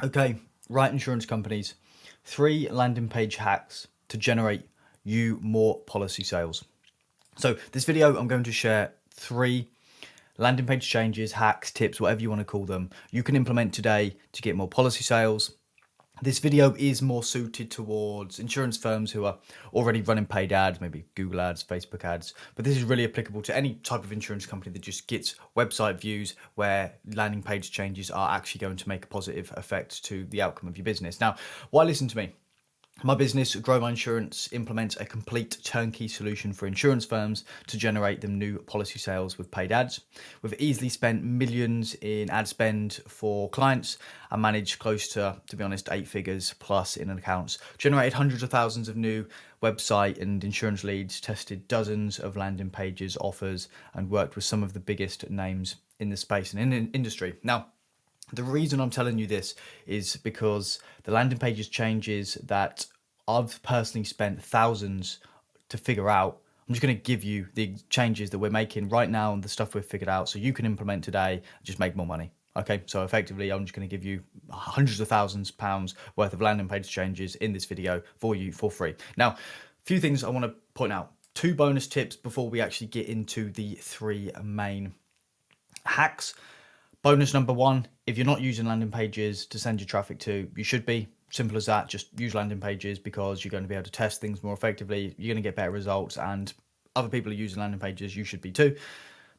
Okay, right, insurance companies, 3 landing page hacks to generate you more policy sales. So this video, I'm going to share 3 landing page changes, hacks, tips, whatever you want to call them, you can implement today to get more policy sales. This video is more suited towards insurance firms who are already running paid ads, maybe Google ads, Facebook ads, but this is really applicable to any type of insurance company that just gets website views where landing page changes are actually going to make a positive effect to the outcome of your business. Now, why listen to me? My business, Grow My Insurance, implements a complete turnkey solution for insurance firms to generate them new policy sales with paid ads. We've easily spent millions in ad spend for clients and managed close to be honest, 8 figures plus in accounts, generated hundreds of thousands of new website and insurance leads, tested dozens of landing pages, offers, and worked with some of the biggest names in the space and in the industry. Now, the reason I'm telling you this is because the landing pages changes that I've personally spent thousands to figure out. I'm just going to give you the changes that we're making right now and the stuff we've figured out so you can implement today and just make more money. Okay, so effectively, I'm just going to give you hundreds of thousands of pounds worth of landing page changes in this video for you for free. Now, a few things I want to point out. 2 bonus tips before we actually get into the 3 main hacks. Bonus number 1, if you're not using landing pages to send your traffic to, you should be. Simple as that. Just use landing pages because you're going to be able to test things more effectively. You're going to get better results, and other people are using landing pages. You should be too.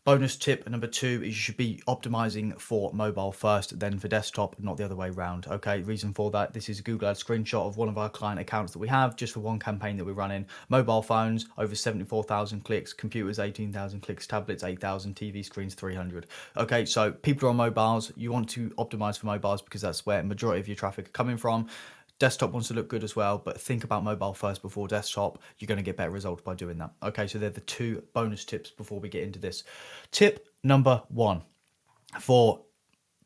Bonus tip number 2 is you should be optimizing for mobile first, then for desktop, not the other way around. Okay, reason for that, this is a Google Ads screenshot of one of our client accounts that we have just for one campaign that we're running. Mobile phones, over 74,000 clicks, computers, 18,000 clicks, tablets, 8,000, TV screens, 300. Okay, so people are on mobiles. You want to optimize for mobiles because that's where the majority of your traffic are coming from. Desktop wants to look good as well, but think about mobile first before desktop. You're going to get better results by doing that. Okay, so they're the 2 bonus tips before we get into this. Tip number 1 for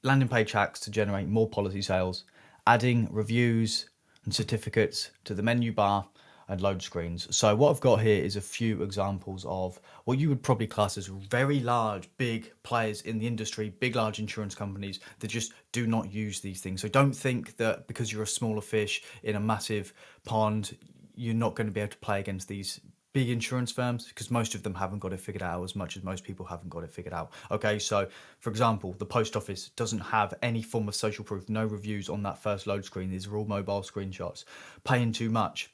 landing page hacks to generate more policy sales: adding reviews and certificates to the menu bar and load screens. So what I've got here is a few examples of what you would probably class as very large, big players in the industry, big, large insurance companies that just do not use these things. So don't think that because you're a smaller fish in a massive pond, you're not going to be able to play against these big insurance firms, because most of them haven't got it figured out as much as most people haven't got it figured out. Okay, so for example, the post office doesn't have any form of social proof, no reviews on that first load screen. These are all mobile screenshots. Paying Too Much,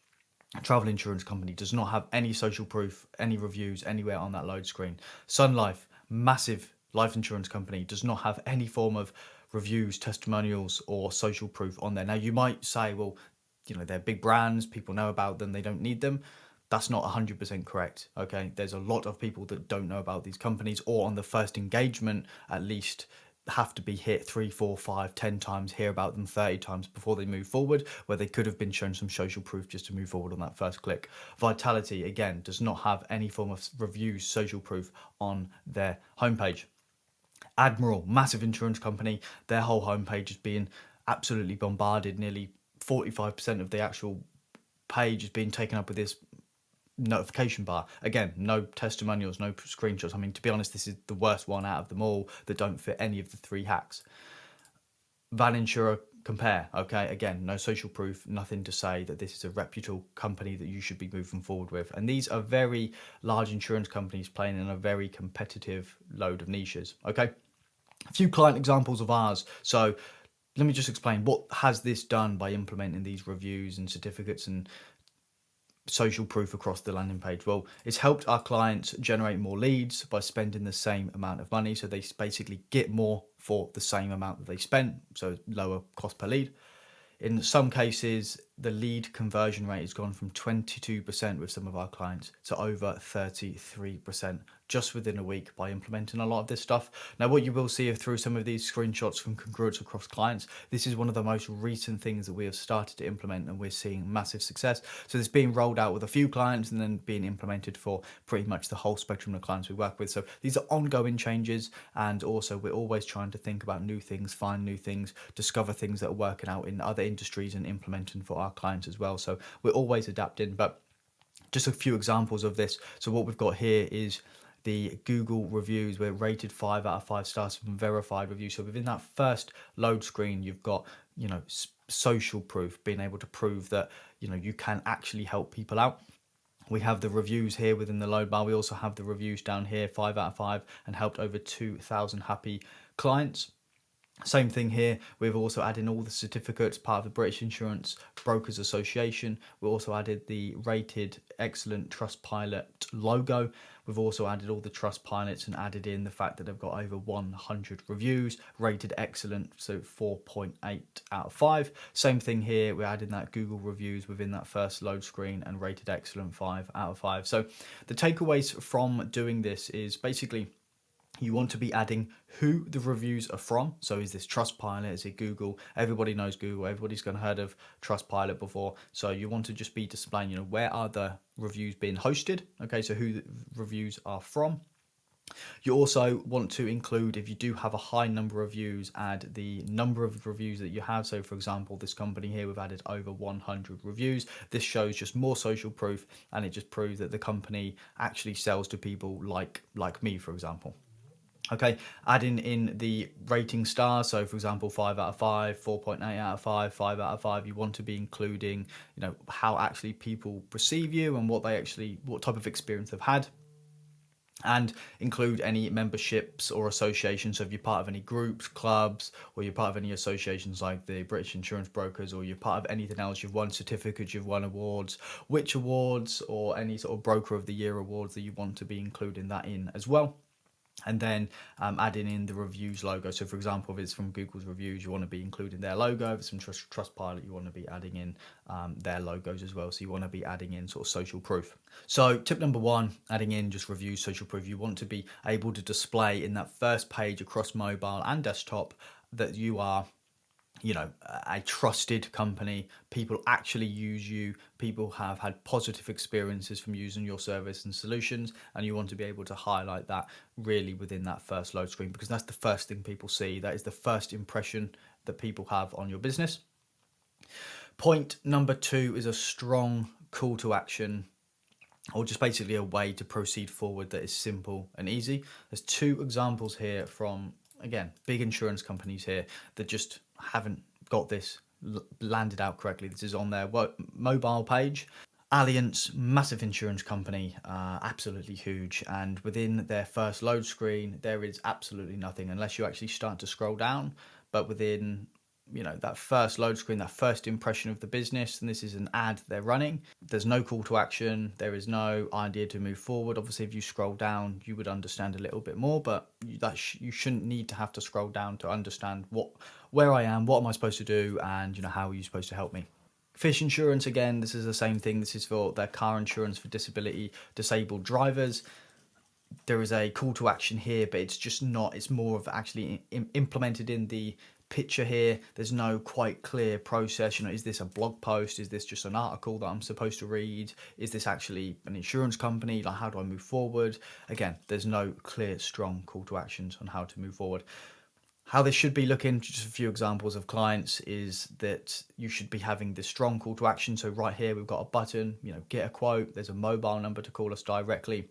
a travel insurance company, does not have any social proof, any reviews anywhere on that load screen. Sun Life, massive life insurance company, does not have any form of reviews, testimonials, or social proof on there. Now, you might say, well, they're big brands, people know about them, they don't need them. That's not 100% correct. Okay, there's a lot of people that don't know about these companies, or on the first engagement, at least have to be hit 3, 4, 5, 10 times, hear about them 30 times before they move forward, where they could have been shown some social proof just to move forward on that first click. Vitality, again, does not have any form of reviews, social proof on their homepage. Admiral, massive insurance company, their whole homepage is being absolutely bombarded. Nearly 45% of the actual page is being taken up with this notification bar. Again, no testimonials, no screenshots. I mean, to be honest, this is the worst one out of them all that don't fit any of the 3 hacks. Van Insurer Compare, okay, again, no social proof, nothing to say that this is a reputable company that you should be moving forward with. And these are very large insurance companies playing in a very competitive load of niches. Okay, a few client examples of ours. So let me just explain what has this done by implementing these reviews and certificates and social proof across the landing page. Well, it's helped our clients generate more leads by spending the same amount of money. So they basically get more for the same amount that they spent, so lower cost per lead. In some cases, the lead conversion rate has gone from 22% with some of our clients to over 33% just within a week by implementing a lot of this stuff. Now, what you will see through some of these screenshots from congruence across clients, this is one of the most recent things that we have started to implement, and we're seeing massive success. So it's being rolled out with a few clients and then being implemented for pretty much the whole spectrum of clients we work with. So these are ongoing changes, and also we're always trying to think about new things, find new things, discover things that are working out in other industries and implementing for our clients as well. So we're always adapting. But just a few examples of this. So what we've got here is the Google reviews. We're rated 5 out of 5 stars from verified reviews. So within that first load screen, you've got social proof, being able to prove that, you can actually help people out. We have the reviews here within the load bar. We also have the reviews down here, 5 out of 5, and helped over 2,000 happy clients. Same thing here. We've also added all the certificates, part of the British Insurance Brokers Association. We also added the rated excellent Trustpilot logo. We've also added all the Trustpilots and added in the fact that they've got over 100 reviews, rated excellent, so 4.8 out of 5. Same thing here. We're adding that Google reviews within that first load screen and rated excellent 5 out of 5. So the takeaways from doing this is basically, you want to be adding who the reviews are from. So is this Trustpilot? Is it Google? Everybody knows Google. Everybody's gonna heard of Trustpilot before. So you want to just be displaying, where are the reviews being hosted? Okay, so who the reviews are from. You also want to include, if you do have a high number of reviews, add the number of reviews that you have. So for example, this company here, we've added over 100 reviews. This shows just more social proof, and it just proves that the company actually sells to people like me, for example. Okay, adding in the rating stars. So for example, 5 out of 5, 4.8 out of 5, 5 out of 5. You want to be including, how actually people perceive you and what type of experience they've had. And include any memberships or associations. So if you're part of any groups, clubs, or you're part of any associations like the British Insurance Brokers, or you're part of anything else, you've won certificates, you've won awards, which awards, or any sort of Broker of the Year awards that you want to be including that in as well. And then adding in the reviews logo. So for example, if it's from Google's reviews, you want to be including their logo. If it's from Trustpilot, you want to be adding in their logos as well. So you want to be adding in sort of social proof. So tip number 1, adding in just reviews, social proof. You want to be able to display in that first page across mobile and desktop that you are, a trusted company. People actually use you. People have had positive experiences from using your service and solutions, and you want to be able to highlight that really within that first load screen, because that's the first thing people see. That is the first impression that people have on your business. Point number 2 is a strong call to action, or just basically a way to proceed forward that is simple and easy. There's 2 examples here from, again, big insurance companies here that just haven't got this landed out correctly. This is on their mobile page. Allianz, massive insurance company, absolutely huge. And within their first load screen, there is absolutely nothing unless you actually start to scroll down. But within that first load screen, that first impression of the business, and this is an ad they're running, there's no call to action, there is no idea to move forward. Obviously, if you scroll down, you would understand a little bit more, but you shouldn't need to have to scroll down to understand where I am, what am I supposed to do, and how are you supposed to help me. Fish Insurance, again, this is the same thing. This is for their car insurance for disabled drivers. There is a call to action here, but it's just not, it's more of actually implemented in the picture here. There's no quite clear process. Is this a blog post? Is this just an article that I'm supposed to read? Is this actually an insurance company? Like, how do I move forward? Again, there's no clear, strong call to actions on how to move forward. How this should be looking, just a few examples of clients, is that you should be having this strong call to action. So right here, we've got a button, get a quote. There's a mobile number to call us directly.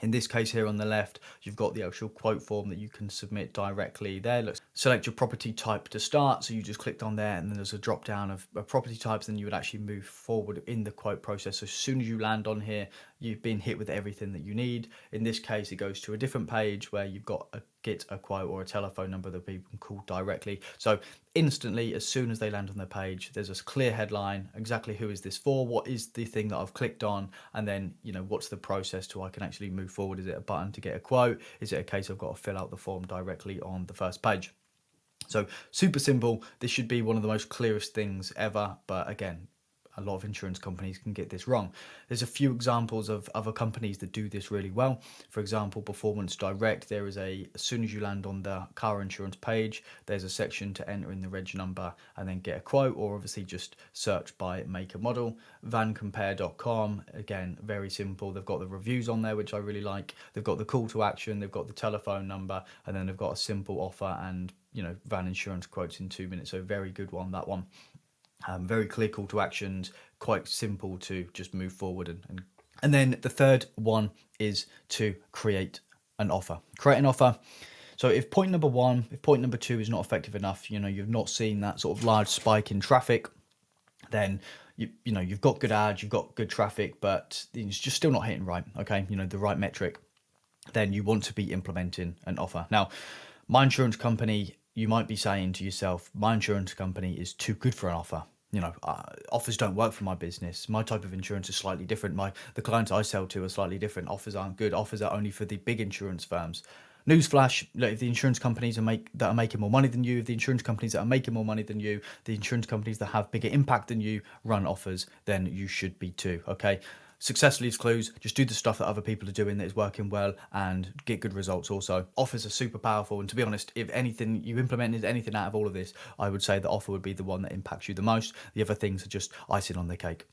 In this case here on the left, you've got the actual quote form that you can submit directly there. Look, select your property type to start. So you just clicked on there, and then there's a drop down of property types, then you would actually move forward in the quote process. So as soon as you land on here, you've been hit with everything that you need. In this case, it goes to a different page where you've got get a quote or a telephone number that people can call directly. So instantly, as soon as they land on their page, there's a clear headline, exactly who is this for, what is the thing that I've clicked on, and then what's the process to I can actually move forward. Is it a button to get a quote? Is it a case I've got to fill out the form directly on the first page? So super simple. This should be one of the most clearest things ever, but again, a lot of insurance companies can get this wrong. There's a few examples of other companies that do this really well. For example, Performance Direct, there is as soon as you land on the car insurance page, there's a section to enter in the reg number and then get a quote, or obviously just search by make and model. Vancompare.com, again, very simple. They've got the reviews on there, which I really like. They've got the call to action, they've got the telephone number, and then they've got a simple offer and van insurance quotes in 2 minutes. So very good one, that one. Very clear call to actions, quite simple to just move forward. And then the third one is to create an offer. Create an offer. So if point number one, if point number two is not effective enough, you've not seen that sort of large spike in traffic, then you've got good ads, you've got good traffic, but it's just still not hitting right. Okay, the right metric. Then you want to be implementing an offer. Now, my insurance company, you might be saying to yourself, my insurance company is too good for an offer. Offers don't work for my business. My type of insurance is slightly different. The clients I sell to are slightly different. Offers aren't good. Offers are only for the big insurance firms. Newsflash: look, if the insurance companies that are making more money than you, if the insurance companies that are making more money than you, the insurance companies that have bigger impact than you run offers, then you should be too. Okay. Success leaves clues. Just do the stuff that other people are doing that is working well and get good results also. Offers are super powerful. And to be honest, if anything, you implemented anything out of all of this, I would say the offer would be the one that impacts you the most. The other things are just icing on the cake.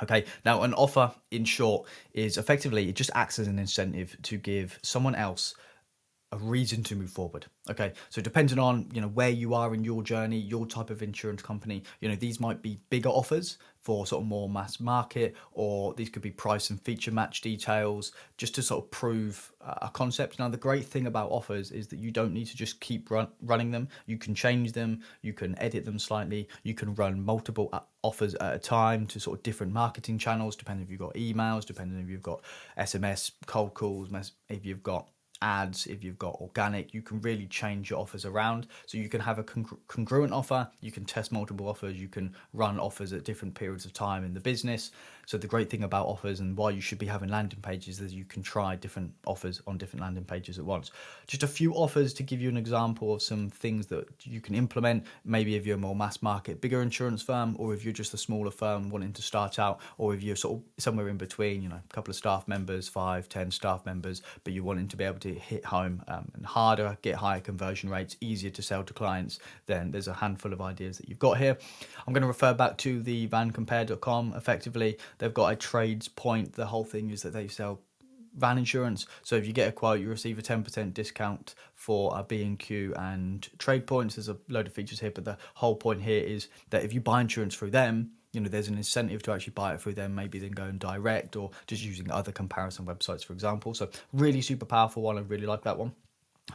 Okay, now an offer, in short, is effectively, it just acts as an incentive to give someone else a reason to move forward. Okay, so depending on where you are in your journey, your type of insurance company, these might be bigger offers for sort of more mass market, or these could be price and feature match details, just to sort of prove a concept. Now, the great thing about offers is that you don't need to just keep running them. You can change them, you can edit them slightly, you can run multiple offers at a time to sort of different marketing channels, depending if you've got emails, depending if you've got SMS, cold calls, if you've got ads, if you've got organic. You can really change your offers around. So you can have a congruent offer, you can test multiple offers, you can run offers at different periods of time in the business. So the great thing about offers, and why you should be having landing pages, is you can try different offers on different landing pages at once. Just a few offers to give you an example of some things that you can implement, maybe if you're a more mass market, bigger insurance firm, or if you're just a smaller firm wanting to start out, or if you're sort of somewhere in between, a couple of staff members, 5, 10 staff members, but you're wanting to be able to hit home and harder, get higher conversion rates, easier to sell to clients, then there's a handful of ideas that you've got here. I'm going to refer back to the vancompare.com. Effectively, they've got a trades point. The whole thing is that they sell van insurance. So if you get a quote, you receive a 10% discount for a B&Q and trade points. There's a load of features here, but the whole point here is that if you buy insurance through them, there's an incentive to actually buy it through them, maybe then going direct or just using other comparison websites, for example. So really super powerful one. I really like that one.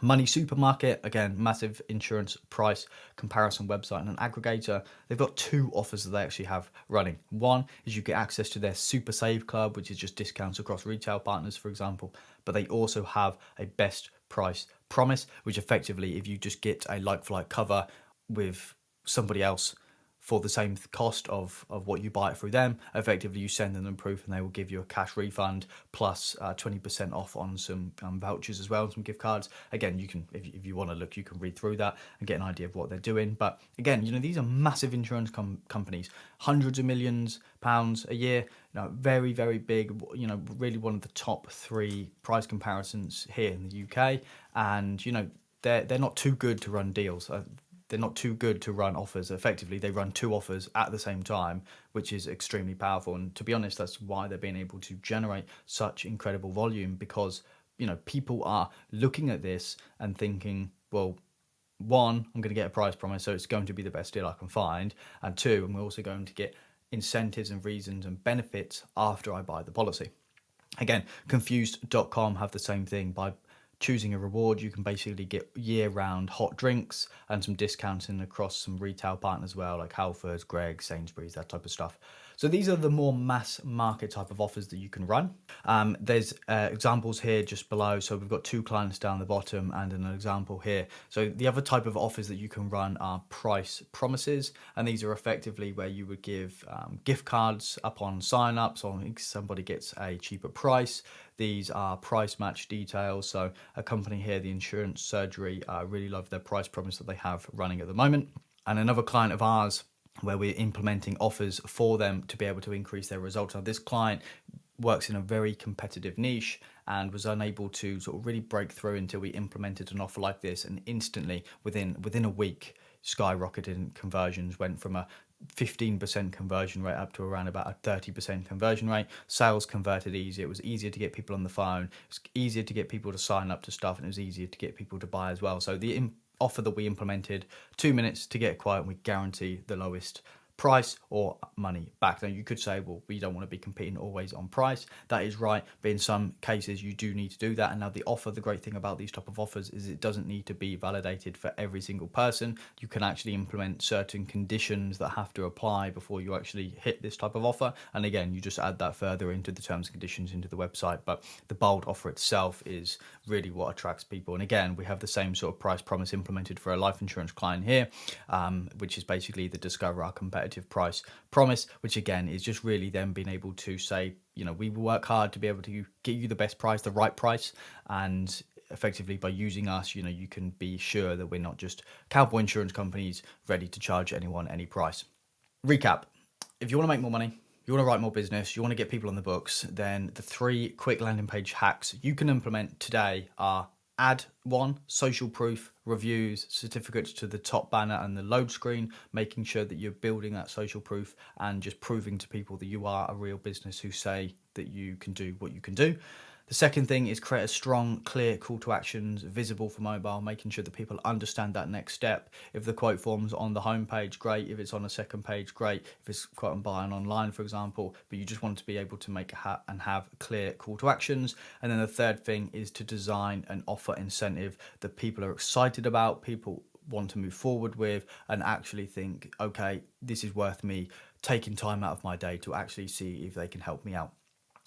Money Supermarket, again, massive insurance price comparison website and an aggregator. They've got 2 offers that they actually have running. One is you get access to their Super Save Club, which is just discounts across retail partners, for example. But they also have a best price promise, which effectively, if you just get a like-for-like cover with somebody else for the same cost of what you buy it through them, effectively you send them proof and they will give you a cash refund plus 20% off on some vouchers as well, some gift cards. Again, you can, if you want to look, you can read through that and get an idea of what they're doing. But again, these are massive insurance companies, hundreds of millions pounds a year, very, very big, really one of the top 3 price comparisons here in the UK. And, they're not too good to run deals. They're not too good to run offers. Effectively, they run 2 offers at the same time, which is extremely powerful. And to be honest, that's why they're being able to generate such incredible volume, because, people are looking at this and thinking, well, 1, I'm going to get a price promise, so it's going to be the best deal I can find. And 2, I'm also going to get incentives and reasons and benefits after I buy the policy. Again, Confused.com have the same thing. By choosing a reward, you can basically get year-round hot drinks and some discounting across some retail partners as well, like Halfords, Greggs, Sainsbury's, that type of stuff. So these are the more mass market type of offers that you can run. There's examples here just below. So we've got 2 clients down the bottom and an example here. So the other type of offers that you can run are price promises. And these are effectively where you would give gift cards upon sign up. So somebody gets a cheaper price. These are price match details. So a company here, the Insurance Surgery, really love their price promise that they have running at the moment. And another client of ours, where we're implementing offers for them to be able to increase their results. Now, this client works in a very competitive niche and was unable to sort of really break through until we implemented an offer like this, and instantly within a week skyrocketed in conversions, went from a 15% conversion rate up to around about a 30% conversion rate. Sales converted easier. It was easier to get people on the phone. It was easier to get people to sign up to stuff, and it was easier to get people to buy as well. So the offer that we implemented, 2 minutes to get a quote, and we guarantee the lowest price or money back. Now you could say, well, we don't want to be competing always on price. That is right, but in some cases you do need to do that. And now the great thing about these type of offers is it doesn't need to be validated for every single person. You can actually implement certain conditions that have to apply before you actually hit this type of offer. And again, you just add that further into the terms and conditions into the website. But the bold offer itself is really what attracts people. And again, we have the same sort of price promise implemented for a life insurance client here, which is basically the discover our competitive price promise, which again is just really them being able to say, we will work hard to be able to get you the best price, the right price, and effectively by using us, you can be sure that we're not just cowboy insurance companies ready to charge anyone any price. Recap: if you want to make more money, you want to write more business, you want to get people on the books, then the 3 quick landing page hacks you can implement today are: add 1, social proof, reviews, certificates to the top banner and the load screen, making sure that you're building that social proof and just proving to people that you are a real business who say that you can do what you can do. The second thing is create a strong, clear call to actions visible for mobile, making sure that people understand that next step. If the quote form's on the homepage, great. If it's on a second page, great. If it's quote and buy online, for example, but you just want to be able to make and have clear call to actions. And then the third thing is to design an offer incentive that people are excited about, people want to move forward with, and actually think, okay, this is worth me taking time out of my day to actually see if they can help me out.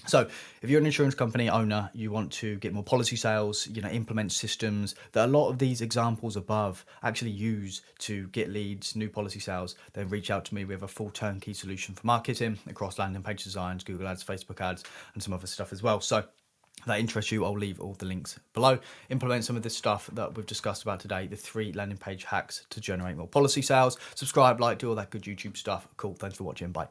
So if you're an insurance company owner, you want to get more policy sales, implement systems that a lot of these examples above actually use to get leads, new policy sales, then reach out to me. We have a full turnkey solution for marketing across landing page designs, Google ads, Facebook ads, and some other stuff as well. So if that interests you, I'll leave all the links below. Implement some of this stuff that we've discussed about today, the 3 landing page hacks to generate more policy sales. Subscribe, like, do all that good YouTube stuff. Cool. Thanks for watching. Bye.